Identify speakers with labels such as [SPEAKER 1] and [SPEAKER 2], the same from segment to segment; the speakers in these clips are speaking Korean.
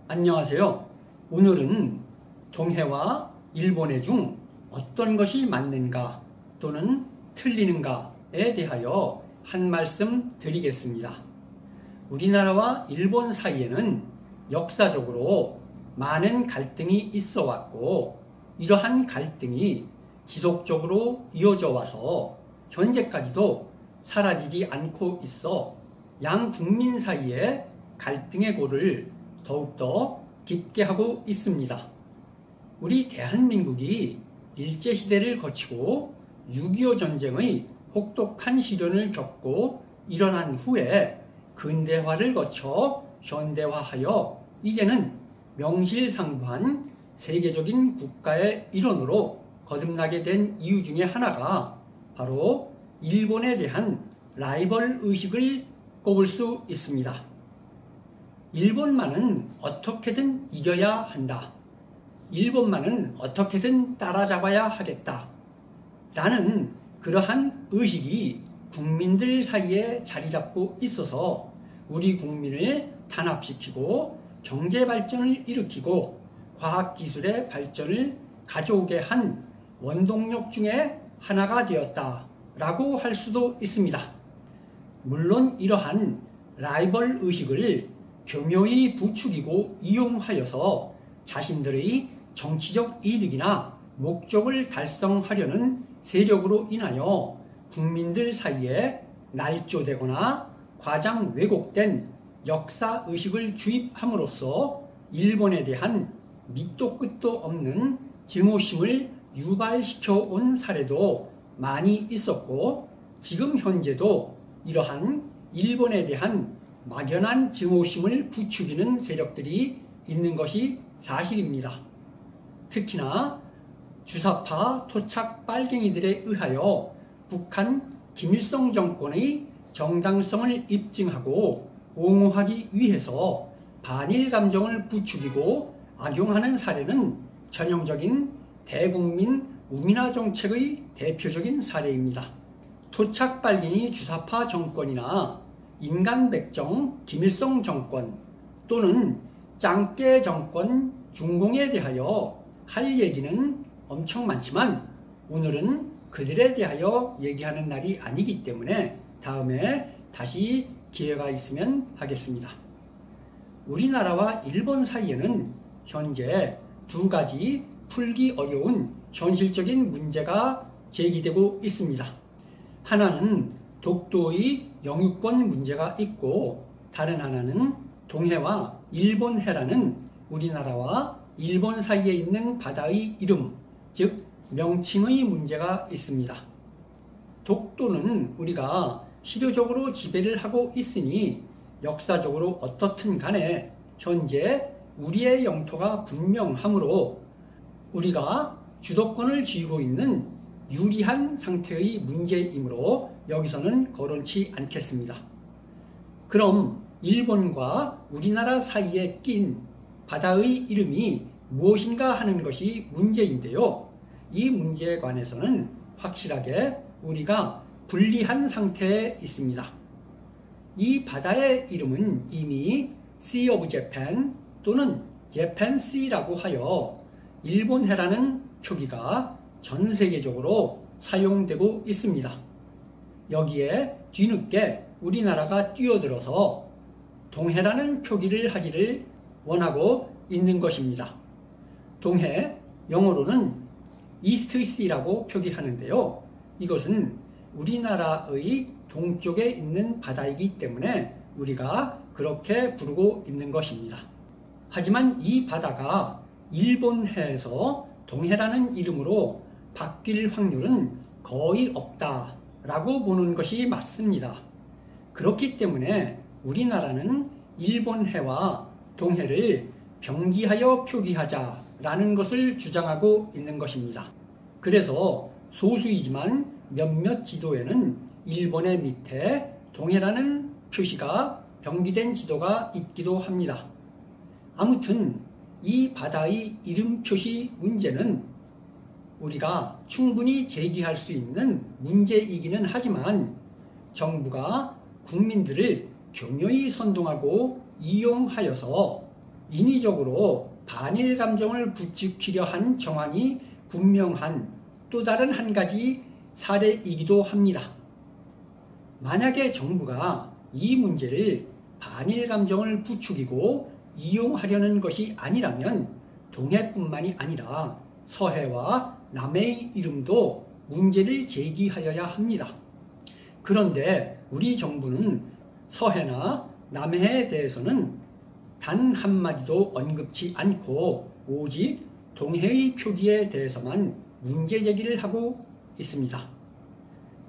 [SPEAKER 1] 안녕하세요. 오늘은 동해와 일본해 중 어떤 것이 맞는가 또는 틀리는가에 대하여 한 말씀 드리겠습니다. 우리나라와 일본 사이에는 역사적으로 많은 갈등이 있어 왔고, 이러한 갈등이 지속적으로 이어져 와서 현재까지도 사라지지 않고 있어 양 국민 사이에 갈등의 골을 더욱더 깊게 하고 있습니다. 우리 대한민국이 일제시대를 거치고 6.25 전쟁의 혹독한 시련을 겪고 일어난 후에 근대화를 거쳐 현대화하여 이제는 명실상부한 세계적인 국가의 일원으로 거듭나게 된 이유 중에 하나가 바로 일본에 대한 라이벌 의식을 꼽을 수 있습니다. 일본만은 어떻게든 이겨야 한다. 일본만은 어떻게든 따라잡아야 하겠다. 라는 그러한 의식이 국민들 사이에 자리 잡고 있어서 우리 국민을 단합시키고 경제 발전을 일으키고 과학기술의 발전을 가져오게 한 원동력 중에 하나가 되었다라고 할 수도 있습니다. 물론 이러한 라이벌 의식을 교묘히 부추기고 이용하여서 자신들의 정치적 이득이나 목적을 달성하려는 세력으로 인하여 국민들 사이에 날조되거나 과장 왜곡된 역사의식을 주입함으로써 일본에 대한 밑도 끝도 없는 증오심을 유발시켜 온 사례도 많이 있었고, 지금 현재도 이러한 일본에 대한 막연한 증오심을 부추기는 세력들이 있는 것이 사실입니다. 특히나 주사파 토착 빨갱이들에 의하여 북한 김일성 정권의 정당성을 입증하고 옹호하기 위해서 반일 감정을 부추기고 악용하는 사례는 전형적인 대국민 우민화 정책의 대표적인 사례입니다. 토착 빨갱이 주사파 정권이나 인간백정 김일성 정권 또는 짱깨 정권 중공에 대하여 할 얘기는 엄청 많지만 오늘은 그들에 대하여 얘기하는 날이 아니기 때문에 다음에 다시 기회가 있으면 하겠습니다. 우리나라와 일본 사이에는 현재 두 가지 풀기 어려운 현실적인 문제가 제기되고 있습니다. 하나는 독도의 영유권 문제가 있고, 다른 하나는 동해와 일본해라는 우리나라와 일본 사이에 있는 바다의 이름, 즉 명칭의 문제가 있습니다. 독도는 우리가 실효적으로 지배를 하고 있으니 역사적으로 어떻든 간에 현재 우리의 영토가 분명하므로 우리가 주도권을 쥐고 있는 유리한 상태의 문제이므로 여기서는 거론치 않겠습니다. 그럼 일본과 우리나라 사이에 낀 바다의 이름이 무엇인가 하는 것이 문제인데요. 이 문제에 관해서는 확실하게 우리가 분리한 상태에 있습니다. 이 바다의 이름은 이미 Sea of Japan 또는 Japan Sea라고 하여 일본해라는 표기가 전 세계적으로 사용되고 있습니다. 여기에 뒤늦게 우리나라가 뛰어들어서 동해라는 표기를 하기를 원하고 있는 것입니다. 동해, 영어로는 East Sea라고 표기하는데요. 이것은 우리나라의 동쪽에 있는 바다이기 때문에 우리가 그렇게 부르고 있는 것입니다. 하지만 이 바다가 일본해에서 동해라는 이름으로 바뀔 확률은 거의 없다라고 보는 것이 맞습니다. 그렇기 때문에 우리나라는 일본해와 동해를 병기하여 표기하자라는 것을 주장하고 있는 것입니다. 그래서 소수이지만 몇몇 지도에는 일본의 밑에 동해라는 표시가 병기된 지도가 있기도 합니다. 아무튼 이 바다의 이름 표시 문제는 우리가 충분히 제기할 수 있는 문제이기는 하지만 정부가 국민들을 교묘히 선동하고 이용하여서 인위적으로 반일 감정을 부추기려 한 정황이 분명한 또 다른 한 가지 사례이기도 합니다. 만약에 정부가 이 문제를 반일 감정을 부추기고 이용하려는 것이 아니라면 동해뿐만이 아니라 서해와 남해의 이름도 문제를 제기하여야 합니다. 그런데 우리 정부는 서해나 남해에 대해서는 단 한마디도 언급치 않고 오직 동해의 표기에 대해서만 문제 제기를 하고 있습니다.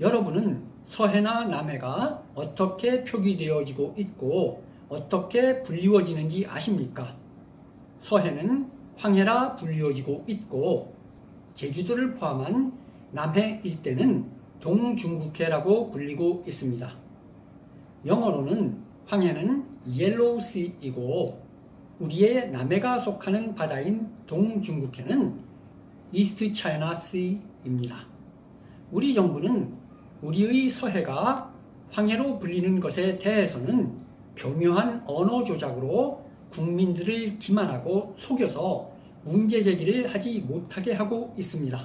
[SPEAKER 1] 여러분은 서해나 남해가 어떻게 표기되어지고 있고 어떻게 불리워지는지 아십니까? 서해는 황해라 불리워지고 있고 제주도를 포함한 남해 일대는 동중국해라고 불리고 있습니다. 영어로는 황해는 옐로우시이고 우리의 남해가 속하는 바다인 동중국해는 이스트 차이나 시입니다. 우리 정부는 우리의 서해가 황해로 불리는 것에 대해서는 교묘한 언어 조작으로 국민들을 기만하고 속여서 문제 제기를 하지 못하게 하고 있습니다.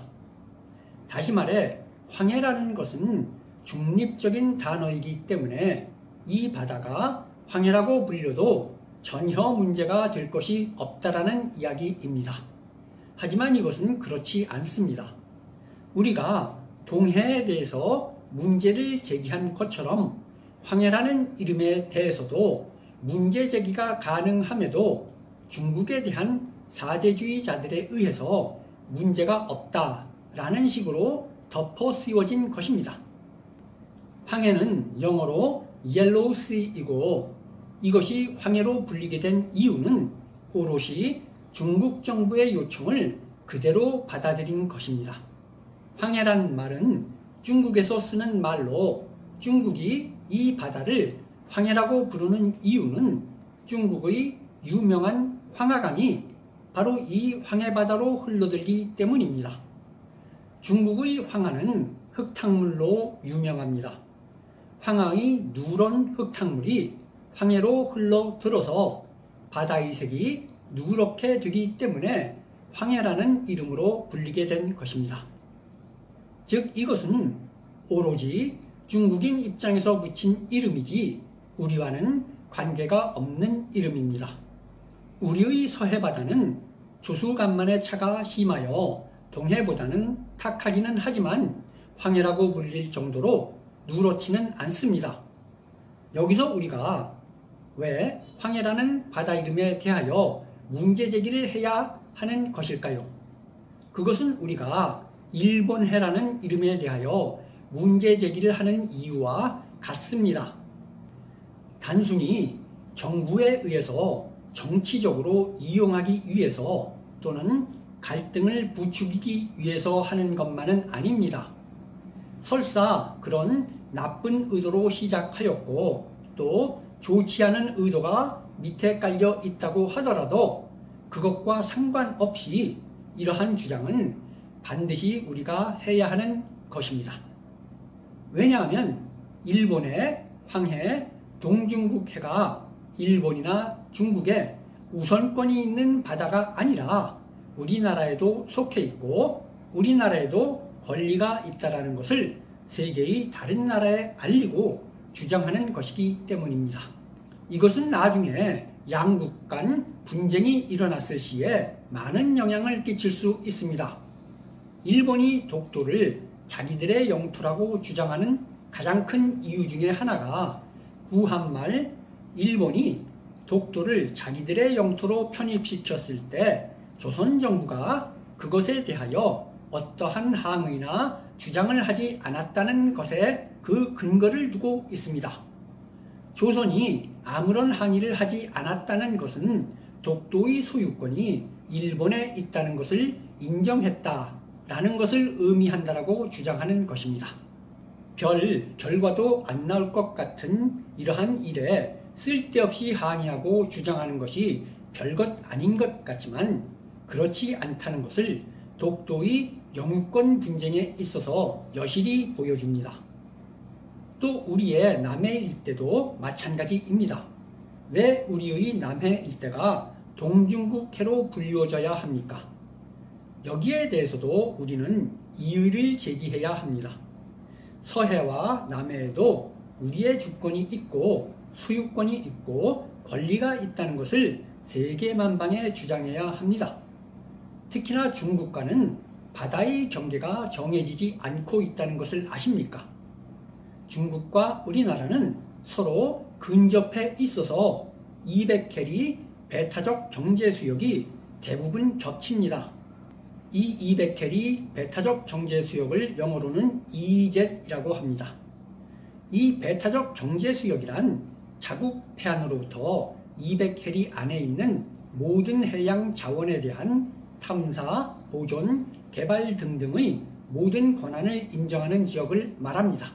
[SPEAKER 1] 다시 말해 황해라는 것은 중립적인 단어이기 때문에 이 바다가 황해라고 불려도 전혀 문제가 될 것이 없다라는 이야기입니다. 하지만 이것은 그렇지 않습니다. 우리가 동해에 대해서 문제를 제기한 것처럼 황해라는 이름에 대해서도 문제 제기가 가능함에도 중국에 대한 사대주의자들에 의해서 문제가 없다라는 식으로 덮어 씌워진 것입니다. 황해는 영어로 옐로우시이고 이것이 황해로 불리게 된 이유는 오롯이 중국 정부의 요청을 그대로 받아들인 것입니다. 황해란 말은 중국에서 쓰는 말로 중국이 이 바다를 황해라고 부르는 이유는 중국의 유명한 황하강이 바로 이 황해바다로 흘러들기 때문입니다. 중국의 황하는 흙탕물로 유명합니다. 황하의 누런 흙탕물이 황해로 흘러들어서 바다의 색이 누렇게 되기 때문에 황해라는 이름으로 불리게 된 것입니다. 즉 이것은 오로지 중국인 입장에서 붙인 이름이지 우리와는 관계가 없는 이름입니다. 우리의 서해바다는 조수간만의 차가 심하여 동해보다는 탁하기는 하지만 황해라고 불릴 정도로 누렇지는 않습니다. 여기서 우리가 왜 황해라는 바다 이름에 대하여 문제 제기를 해야 하는 것일까요? 그것은 우리가 일본해라는 이름에 대하여 문제 제기를 하는 이유와 같습니다. 단순히 정부에 의해서 정치적으로 이용하기 위해서 또는 갈등을 부추기기 위해서 하는 것만은 아닙니다. 설사 그런 나쁜 의도로 시작하였고 또 좋지 않은 의도가 밑에 깔려 있다고 하더라도 그것과 상관없이 이러한 주장은 반드시 우리가 해야 하는 것입니다. 왜냐하면 일본의 황해, 동중국해가 일본이나 중국에 우선권이 있는 바다가 아니라 우리나라에도 속해 있고 우리나라에도 권리가 있다는 것을 세계의 다른 나라에 알리고 주장하는 것이기 때문입니다. 이것은 나중에 양국 간 분쟁이 일어났을 시에 많은 영향을 끼칠 수 있습니다. 일본이 독도를 자기들의 영토라고 주장하는 가장 큰 이유 중에 하나가 구한말 일본이 독도를 자기들의 영토로 편입시켰을 때 조선 정부가 그것에 대하여 어떠한 항의나 주장을 하지 않았다는 것에 그 근거를 두고 있습니다. 조선이 아무런 항의를 하지 않았다는 것은 독도의 소유권이 일본에 있다는 것을 인정했다라는 것을 의미한다라고 주장하는 것입니다. 별 결과도 안 나올 것 같은 이러한 일에 쓸데없이 항의하고 주장하는 것이 별것 아닌 것 같지만 그렇지 않다는 것을 독도의 영유권 분쟁에 있어서 여실히 보여줍니다. 또 우리의 남해 일대도 마찬가지입니다. 왜 우리의 남해 일대가 동중국해로 불리워져야 합니까? 여기에 대해서도 우리는 이의를 제기해야 합니다. 서해와 남해에도 우리의 주권이 있고 소유권이 있고 권리가 있다는 것을 세계만방에 주장해야 합니다. 특히나 중국과는 바다의 경계가 정해지지 않고 있다는 것을 아십니까? 중국과 우리나라는 서로 근접해 있어서 200캐리 배타적 경제수역이 대부분 겹칩니다. 이 200캐리 배타적 경제수역을 영어로는 EEZ이라고 합니다. 이 배타적 경제수역이란 자국 해안으로부터 200캐리 안에 있는 모든 해양 자원에 대한 탐사, 보존, 개발 등등의 모든 권한을 인정하는 지역을 말합니다.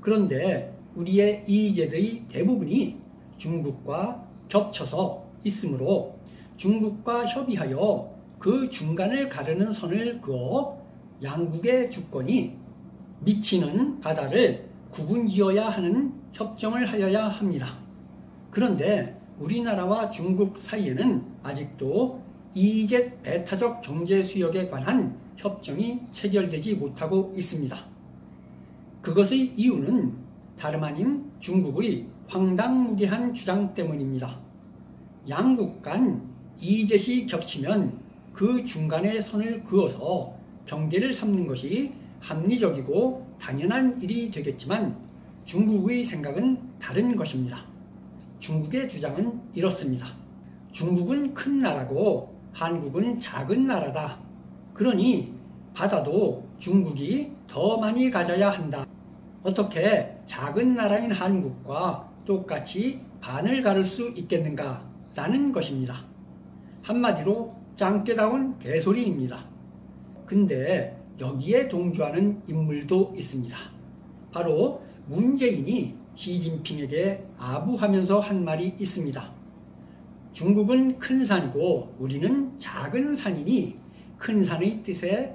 [SPEAKER 1] 그런데 우리의 EEZ의 대부분이 중국과 겹쳐서 있으므로 중국과 협의하여 그 중간을 가르는 선을 그어 양국의 주권이 미치는 바다를 구분지어야 하는 협정을 하여야 합니다. 그런데 우리나라와 중국 사이에는 아직도 EEZ 배타적 경제수역에 관한 협정이 체결되지 못하고 있습니다. 그것의 이유는 다름 아닌 중국의 황당무계한 주장 때문입니다. 양국 간 EEZ이 겹치면 그 중간에 선을 그어서 경계를 삼는 것이 합리적이고 당연한 일이 되겠지만 중국의 생각은 다른 것입니다. 중국의 주장은 이렇습니다. 중국은 큰 나라고 한국은 작은 나라다. 그러니 바다도 중국이 더 많이 가져야 한다. 어떻게 작은 나라인 한국과 똑같이 반을 가를 수 있겠는가? 라는 것입니다. 한마디로 짱깨다운 개소리입니다. 근데 여기에 동조하는 인물도 있습니다. 바로 문재인이 시진핑에게 아부하면서 한 말이 있습니다. 중국은 큰 산이고 우리는 작은 산이니 큰 산의 뜻에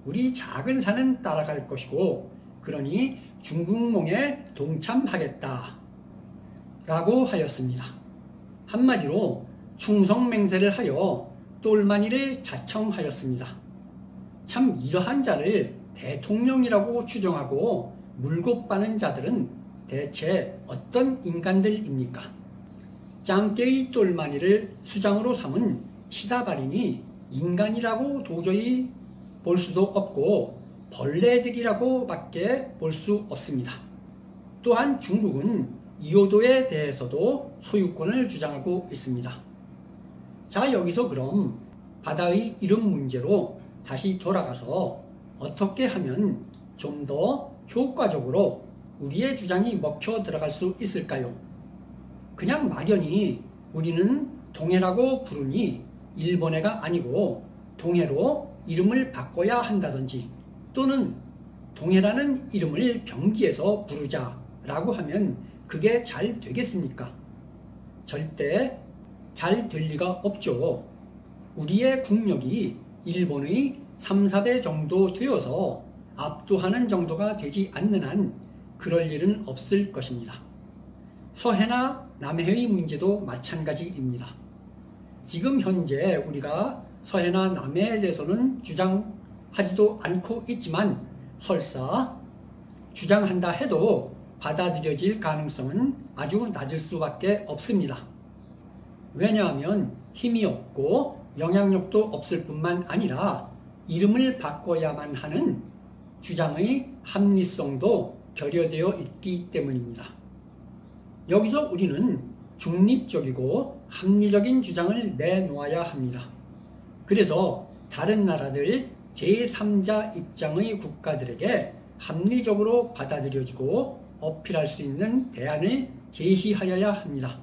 [SPEAKER 1] 우리 작은 산은 따라갈 것이고 그러니 중국몽에 동참하겠다 라고 하였습니다. 한마디로 충성맹세를 하여 똘마니를 자청하였습니다. 참 이러한 자를 대통령이라고 추정하고 물고 빠는 자들은 대체 어떤 인간들입니까? 짱깨의 똘마니를 수장으로 삼은 시다발인이 인간이라고 도저히 볼 수도 없고 벌레들이라고 밖에 볼 수 없습니다. 또한 중국은 이오도에 대해서도 소유권을 주장하고 있습니다. 자, 여기서 그럼 바다의 이름 문제로 다시 돌아가서 어떻게 하면 좀 더 효과적으로 우리의 주장이 먹혀 들어갈 수 있을까요? 그냥 막연히 우리는 동해라고 부르니 일본해가 아니고 동해로 이름을 바꿔야 한다든지 또는 동해라는 이름을 병기해서 부르자라고 하면 그게 잘 되겠습니까? 절대 잘 될 리가 없죠. 우리의 국력이 일본의 3, 4배 정도 되어서 압도하는 정도가 되지 않는 한 그럴 일은 없을 것입니다. 서해나 남해의 문제도 마찬가지입니다. 지금 현재 우리가 서해나 남해에 대해서는 주장하지도 않고 있지만 설사 주장한다 해도 받아들여질 가능성은 아주 낮을 수밖에 없습니다. 왜냐하면 힘이 없고 영향력도 없을 뿐만 아니라 이름을 바꿔야만 하는 주장의 합리성도 결여되어 있기 때문입니다. 여기서 우리는 중립적이고 합리적인 주장을 내놓아야 합니다. 그래서 다른 나라들 제3자 입장의 국가들에게 합리적으로 받아들여지고 어필할 수 있는 대안을 제시하여야 합니다.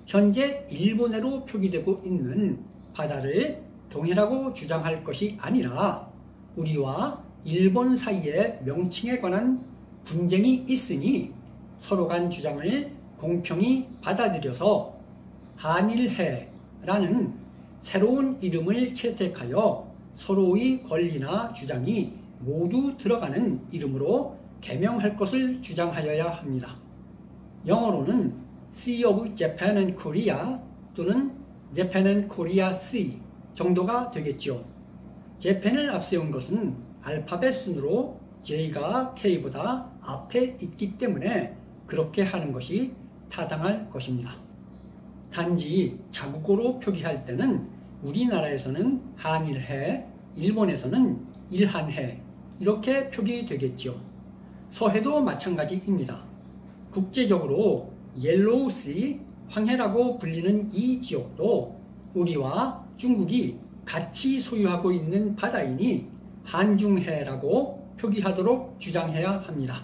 [SPEAKER 1] 현재 일본해로 표기되고 있는 바다를 동해라고 주장할 것이 아니라 우리와 일본 사이의 명칭에 관한 분쟁이 있으니 서로 간 주장을 공평히 받아들여서 한일해라는 새로운 이름을 채택하여 서로의 권리나 주장이 모두 들어가는 이름으로 개명할 것을 주장하여야 합니다. 영어로는 Sea of Japan and Korea 또는 Japan and Korea Sea 정도가 되겠죠. Japan을 앞세운 것은 알파벳 순으로 J가 K보다 앞에 있기 때문에 그렇게 하는 것이 타당할 것입니다. 단지 자국어로 표기할 때는 우리나라에서는 한일해, 일본에서는 일한해 이렇게 표기되겠죠. 서해도 마찬가지입니다. 국제적으로 옐로우씨, 황해라고 불리는 이 지역도 우리와 중국이 같이 소유하고 있는 바다이니 한중해라고 표기하도록 주장해야 합니다.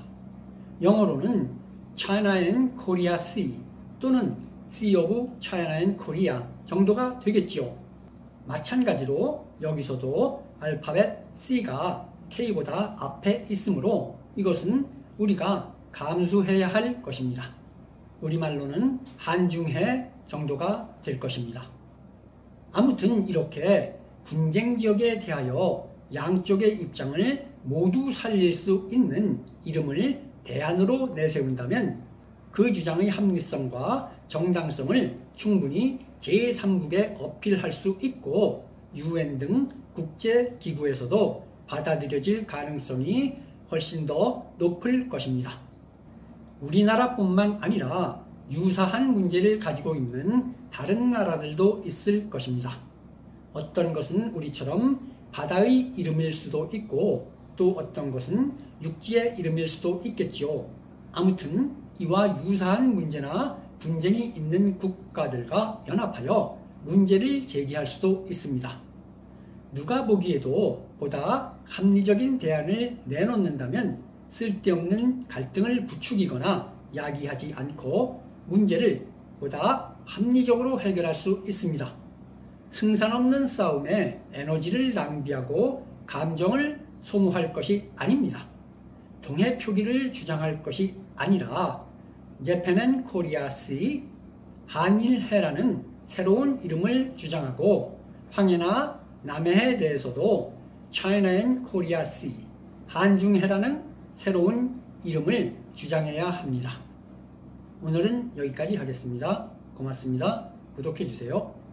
[SPEAKER 1] 영어로는 China and Korea Sea 또는 Sea of China and Korea 정도가 되겠지요. 마찬가지로 여기서도 알파벳 C가 K보다 앞에 있으므로 이것은 우리가 감수해야 할 것입니다. 우리말로는 한중해 정도가 될 것입니다. 아무튼 이렇게 분쟁 지역에 대하여 양쪽의 입장을 모두 살릴 수 있는 이름을 대안으로 내세운다면 그 주장의 합리성과 정당성을 충분히 제3국에 어필할 수 있고 UN 등 국제기구에서도 받아들여질 가능성이 훨씬 더 높을 것입니다. 우리나라뿐만 아니라 유사한 문제를 가지고 있는 다른 나라들도 있을 것입니다. 어떤 것은 우리처럼 바다의 이름일 수도 있고 또 어떤 것은 육지의 이름일 수도 있겠지요. 아무튼 이와 유사한 문제나 분쟁이 있는 국가들과 연합하여 문제를 제기할 수도 있습니다. 누가 보기에도 보다 합리적인 대안을 내놓는다면 쓸데없는 갈등을 부추기거나 야기하지 않고 문제를 보다 합리적으로 해결할 수 있습니다. 승산 없는 싸움에 에너지를 낭비하고 감정을 소모할 것이 아닙니다. 동해 표기를 주장할 것이 아니라 Japan and Korea Sea, 한일해라는 새로운 이름을 주장하고 황해나 남해에 대해서도 China and Korea Sea, 한중해라는 새로운 이름을 주장해야 합니다. 오늘은 여기까지 하겠습니다. 고맙습니다. 구독해 주세요.